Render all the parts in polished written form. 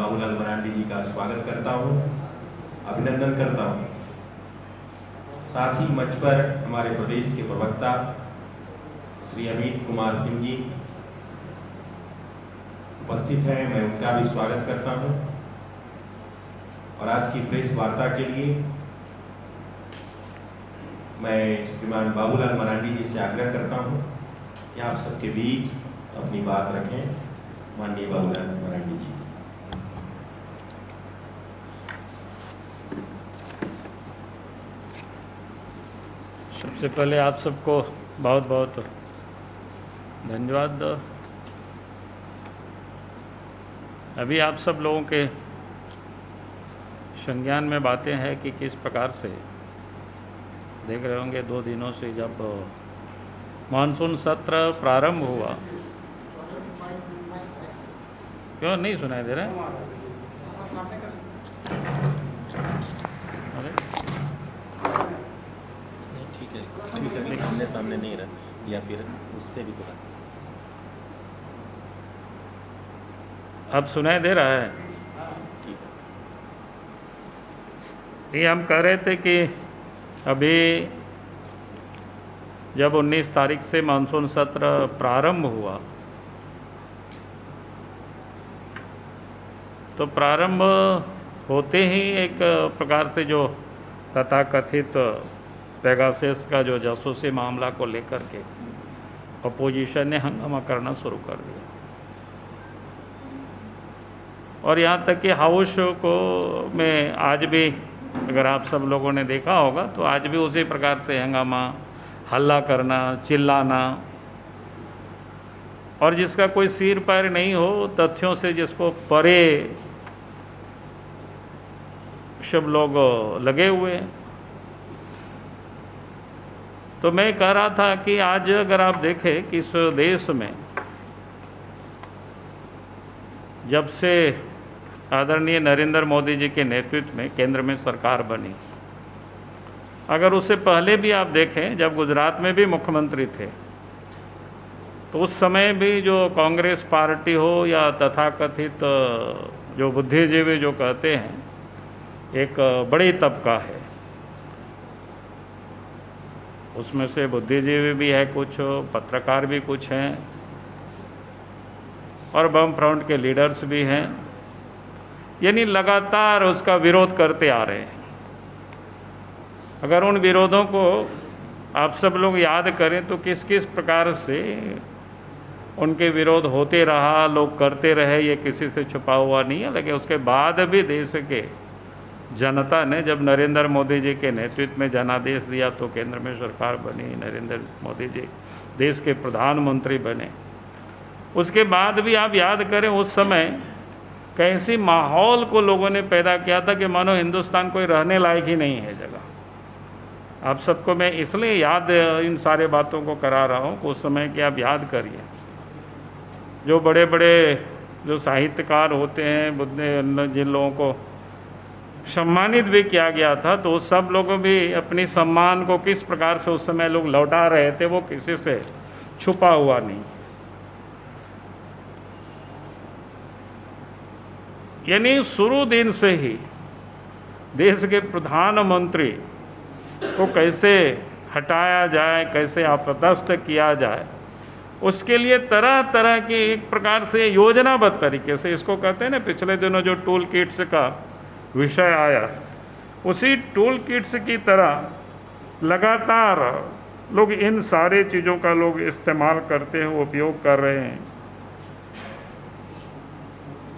बाबूलाल मरांडी जी का स्वागत करता हूं, अभिनंदन करता हूं। साथ ही मंच पर हमारे प्रदेश के प्रवक्ता श्री अमित कुमार सिंह जी उपस्थित हैं, मैं उनका भी स्वागत करता हूं। और आज की प्रेस वार्ता के लिए मैं श्रीमान बाबूलाल मरांडी जी से आग्रह करता हूं कि आप सबके बीच अपनी बात रखें। माननीय बाबूलाल मरांडी जी। सबसे पहले आप सबको बहुत बहुत धन्यवाद। अभी आप सब लोगों के संज्ञान में बातें हैं कि किस प्रकार से देख रहे होंगे 2 दिनों से जब मानसून सत्र प्रारंभ हुआ। क्यों नहीं सुनाई दे रहा है? अरे ठीक है, आमने सामने नहीं रहा या फिर उससे भी थोड़ा सा। अब सुनाई दे रहा है? ठीक है। ये हम कह रहे थे कि अभी जब 19 तारीख से मानसून सत्र प्रारंभ हुआ तो प्रारंभ होते ही एक प्रकार से जो तथाकथित पेगासस का जो जासूसी मामला को लेकर के अपोजिशन ने हंगामा करना शुरू कर दिया। और यहाँ तक कि हाउस को में आज भी अगर आप सब लोगों ने देखा होगा तो आज भी उसी प्रकार से हंगामा, हल्ला करना, चिल्लाना, और जिसका कोई सिर पैर नहीं हो, तथ्यों से जिसको परे सब लोग लगे हुए हैं। तो मैं कह रहा था कि आज अगर आप देखें कि इस देश में जब से आदरणीय नरेंद्र मोदी जी के नेतृत्व में केंद्र में सरकार बनी, अगर उससे पहले भी आप देखें जब गुजरात में भी मुख्यमंत्री थे तो उस समय भी जो कांग्रेस पार्टी हो या तथाकथित जो बुद्धिजीवी जो कहते हैं, एक बड़ी तबका है, उसमें से बुद्धिजीवी भी है कुछ, पत्रकार भी कुछ हैं और बम फ्रंट के लीडर्स भी हैं, यानी लगातार उसका विरोध करते आ रहे हैं। अगर उन विरोधों को आप सब लोग याद करें तो किस किस प्रकार से उनके विरोध होते रहा, लोग करते रहे, ये किसी से छुपा हुआ नहीं है। लेकिन उसके बाद भी देश के जनता ने जब नरेंद्र मोदी जी के नेतृत्व में जनादेश दिया तो केंद्र में सरकार बनी, नरेंद्र मोदी जी देश के प्रधानमंत्री बने। उसके बाद भी आप याद करें उस समय कैसी माहौल को लोगों ने पैदा किया था कि मानो हिंदुस्तान कोई रहने लायक ही नहीं है जगह। आप सबको मैं इसलिए याद इन सारे बातों को करा रहा हूँ उस समय कि आप याद करिए, जो बड़े बड़े जो साहित्यकार होते हैं, बुद्ध जिन लोगों को सम्मानित भी किया गया था, तो सब लोग भी अपनी सम्मान को किस प्रकार से उस समय लोग लौटा रहे थे, वो किसी से छुपा हुआ नहीं। यानी शुरू दिन से ही देश के प्रधानमंत्री को कैसे हटाया जाए, कैसे अपदस्थ किया जाए, उसके लिए तरह तरह की एक प्रकार से योजनाबद्ध तरीके से, इसको कहते हैं ना, पिछले दिनों जो टूल किट्स का विषय आया, उसी टूल किट्स की तरह लगातार लोग इन सारे चीज़ों का लोग इस्तेमाल करते हैं, उपयोग कर रहे हैं।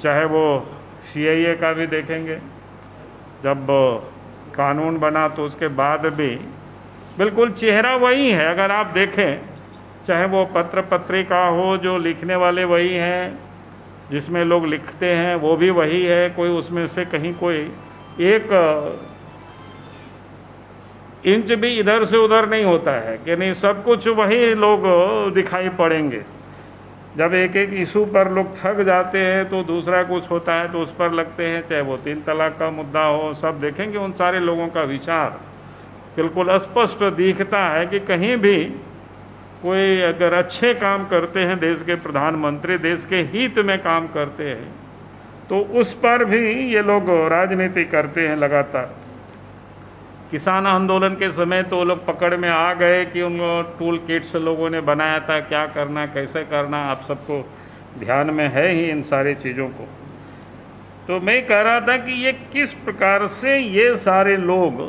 चाहे वो CIA का भी देखेंगे, जब कानून बना तो उसके बाद भी बिल्कुल चेहरा वही है। अगर आप देखें, चाहे वो पत्र पत्रिका हो, जो लिखने वाले वही हैं, जिसमें लोग लिखते हैं वो भी वही है, कोई उसमें से कहीं कोई एक इंच भी इधर से उधर नहीं होता है कि नहीं, सब कुछ वही लोग दिखाई पड़ेंगे। जब एक एक इशू पर लोग थक जाते हैं तो दूसरा कुछ होता है तो उस पर लगते हैं, चाहे वो 3 तलाक का मुद्दा हो, सब देखेंगे उन सारे लोगों का विचार बिल्कुल स्पष्ट दिखता है कि कहीं भी कोई अगर अच्छे काम करते हैं, देश के प्रधानमंत्री देश के हित में काम करते हैं, तो उस पर भी ये लोग राजनीति करते हैं लगातार। किसान आंदोलन के समय तो लोग पकड़ में आ गए कि उन टूल किट्स लोगों ने बनाया था, क्या करना कैसे करना आप सबको ध्यान में है ही इन सारी चीज़ों को। तो मैं कह रहा था कि ये किस प्रकार से ये सारे लोग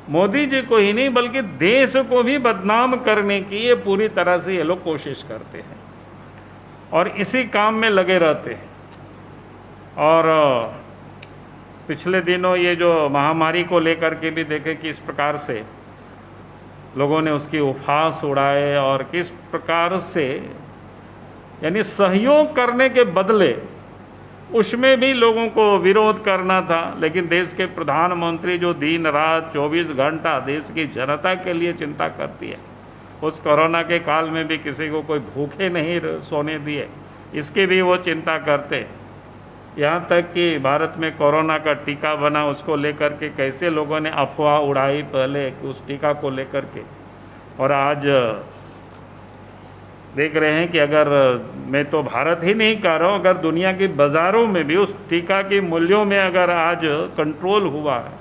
मोदी जी को ही नहीं बल्कि देश को भी बदनाम करने की ये पूरी तरह से ये लोग कोशिश करते हैं और इसी काम में लगे रहते हैं। और पिछले दिनों ये जो महामारी को लेकर के भी देखे किस प्रकार से लोगों ने उसकी उपहास उड़ाए और किस प्रकार से यानी सहयोग करने के बदले उसमें भी लोगों को विरोध करना था। लेकिन देश के प्रधानमंत्री जो दिन रात 24 घंटा देश की जनता के लिए चिंता करती है, उस कोरोना के काल में भी किसी को कोई भूखे नहीं सोने दिए, इसकी भी वो चिंता करते। यहाँ तक कि भारत में कोरोना का टीका बना, उसको लेकर के कैसे लोगों ने अफवाह उड़ाई पहले कि उस टीका को लेकर के। और आज देख रहे हैं कि अगर मैं तो भारत ही नहीं कह रहा हूँ, अगर दुनिया की बाज़ारों में भी उस टीका के मूल्यों में अगर आज कंट्रोल हुआ है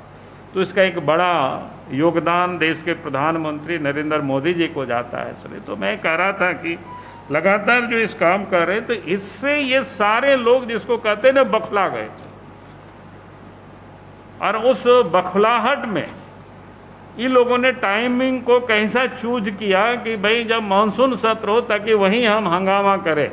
तो इसका एक बड़ा योगदान देश के प्रधानमंत्री नरेंद्र मोदी जी को जाता है। इसलिए तो मैं कह रहा था कि लगातार जो इस काम कर रहे तो इससे ये सारे लोग जिसको कहते हैं ना बखला गए, और उस बखलाहट में इन लोगों ने टाइमिंग को कैसा चूज किया कि भाई जब मानसून सत्र हो ताकि वहीं हम हंगामा करें।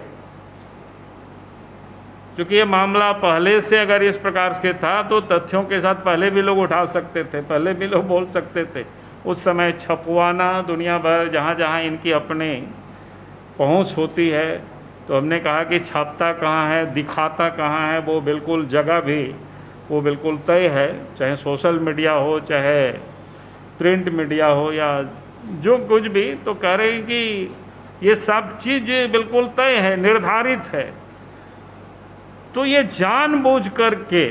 क्योंकि ये मामला पहले से अगर इस प्रकार से था तो तथ्यों के साथ पहले भी लोग उठा सकते थे, पहले भी लोग बोल सकते थे। उस समय छपवाना दुनिया भर जहाँ जहाँ इनकी अपने पहुँच होती है, तो हमने कहा कि छापता कहाँ है, दिखाता कहाँ है, वो बिल्कुल जगह भी वो बिल्कुल तय है। चाहे सोशल मीडिया हो, चाहे प्रिंट मीडिया हो, या जो कुछ भी, तो कह रहे हैं कि ये सब चीज़ बिल्कुल तय है, निर्धारित है। तो ये जानबूझ करके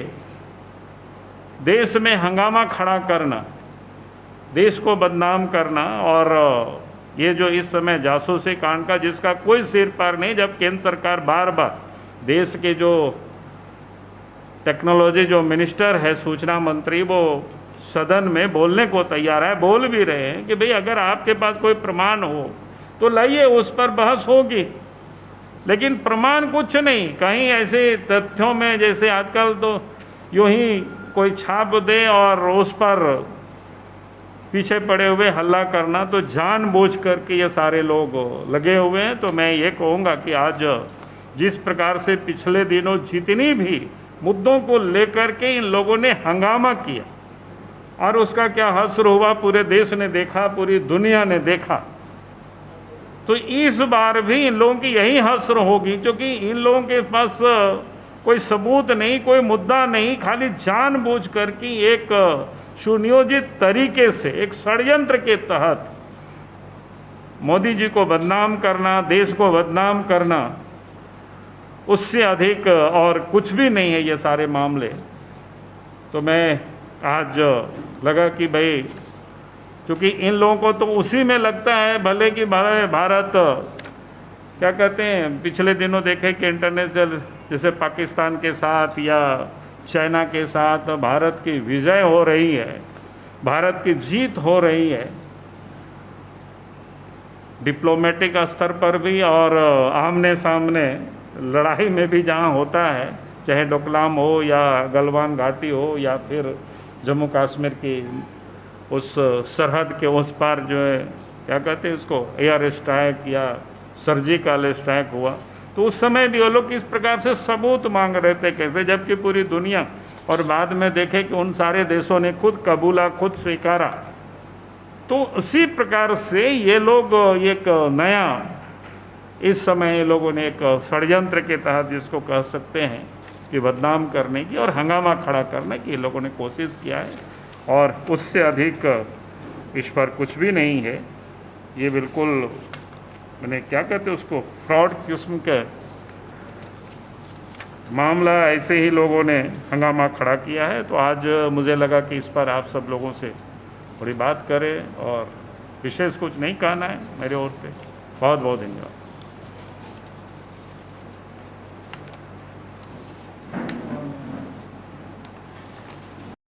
देश में हंगामा खड़ा करना, देश को बदनाम करना, और ये जो इस समय जासूसी कांड का जिसका कोई सिर पार नहीं, जब केंद्र सरकार बार बार देश के जो टेक्नोलॉजी जो मिनिस्टर है, सूचना मंत्री, वो सदन में बोलने को तैयार है, बोल भी रहे हैं कि भाई अगर आपके पास कोई प्रमाण हो तो लाइए, उस पर बहस होगी। लेकिन प्रमाण कुछ नहीं, कहीं ऐसे तथ्यों में जैसे आजकल तो यूं ही कोई छाप दे और उस पर पीछे पड़े हुए हल्ला करना, तो जानबूझ करके ये सारे लोग लगे हुए हैं। तो मैं ये कहूँगा कि आज जिस प्रकार से पिछले दिनों जितनी भी मुद्दों को लेकर के इन लोगों ने हंगामा किया और उसका क्या हश्र हुआ पूरे देश ने देखा, पूरी दुनिया ने देखा, तो इस बार भी इन लोगों की यही हश्र होगी। क्योंकि इन लोगों के पास कोई सबूत नहीं, कोई मुद्दा नहीं, खाली जानबूझ करके एक सुनियोजित तरीके से एक षड्यंत्र के तहत मोदी जी को बदनाम करना, देश को बदनाम करना, उससे अधिक और कुछ भी नहीं है ये सारे मामले। तो मैं आज लगा कि भाई क्योंकि इन लोगों को तो उसी में लगता है, भले कि भारत क्या कहते हैं, पिछले दिनों देखे कि इंटरनेशनल जैसे पाकिस्तान के साथ या चाइना के साथ भारत की विजय हो रही है, भारत की जीत हो रही है डिप्लोमेटिक स्तर पर भी, और आमने सामने लड़ाई में भी जहाँ होता है, चाहे डोकलाम हो या गलवान घाटी हो या फिर जम्मू कश्मीर की उस सरहद के उस पार जो है क्या कहते हैं उसको, एयर स्ट्राइक या सर्जिकल स्ट्राइक हुआ, तो उस समय भी वो लोग किस प्रकार से सबूत मांग रहे थे कैसे, जबकि पूरी दुनिया, और बाद में देखे कि उन सारे देशों ने खुद कबूला, खुद स्वीकारा। तो उसी प्रकार से ये लोग एक नया इस समय ये लोगों ने एक षड्यंत्र के तहत जिसको कह सकते हैं कि बदनाम करने की और हंगामा खड़ा करने की ये लोगों ने कोशिश किया है, और उससे अधिक इस पर कुछ भी नहीं है। ये बिल्कुल मैंने क्या कहते हैं उसको, फ्रॉड किस्म के मामला, ऐसे ही लोगों ने हंगामा खड़ा किया है। तो आज मुझे लगा कि इस पर आप सब लोगों से थोड़ी बात करें, और विशेष कुछ नहीं कहना है मेरे ओर से। बहुत बहुत धन्यवाद।